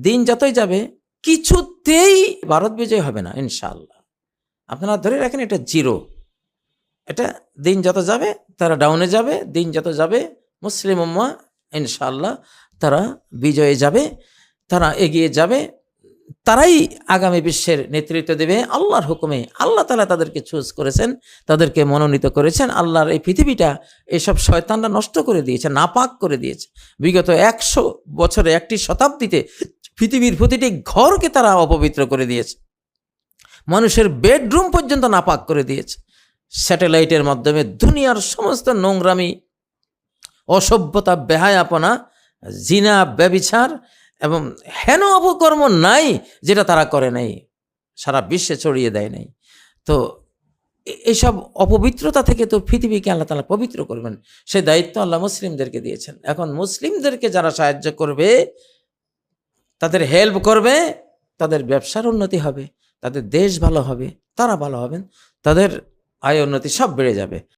দিন যতই যাবে কিছুতেই ভারত বিজয় হবে না ইনশাআল্লাহ। আপনারা ধরে রাখেন এটা জিরো। এটা দিন যত যাবে তারা ডাউনে যাবে, দিন যত যাবে মুসলিম উম্মাহ ইনশাআল্লাহ তারা বিজয়ে যাবে, তারা এগিয়ে যাবে, তারাই আগামী বিশ্বের নেতৃত্ব দেবে আল্লাহর হুকুমে। আল্লাহ তাআলা তাদেরকে চুজ করেছেন, তাদেরকে মনোনীত করেছেন। আল্লাহর এই পৃথিবীটা এসব শয়তানরা নষ্ট করে দিয়েছে, নাপাক করে দিয়েছে। বিগত 100 বছরে, একটি শতাব্দীতে পৃথিবীর প্রতিটি ঘরকে তারা অপবিত্র করে দিয়েছে, মানুষের বেডরুম পর্যন্ত নাপাক করে দিয়েছে। স্যাটেলাইটের মাধ্যমে দুনিয়ার সমস্ত নোংরামি, অসভ্যতা, বেহায়াপনা, জিনা, ব্যভিচার এবং হেন অপকর্ম নাই যেটা তারা করে নাই, সারা বিশ্বে ছড়িয়ে দেয় নাই। তো এইসব অপবিত্রতা থেকে তো পৃথিবীকে আল্লাহ তাআলা পবিত্র করবেন, সেই দায়িত্ব আল্লাহ মুসলিমদেরকে দিয়েছেন। এখন মুসলিমদেরকে যারা সাহায্য করবে, তাদের হেল্প করবে, তাদের ব্যবসার উন্নতি হবে, তাদের দেশ ভালো হবে, তারা ভালো হবেন, তাদের আয় উন্নতি সব বেড়ে যাবে।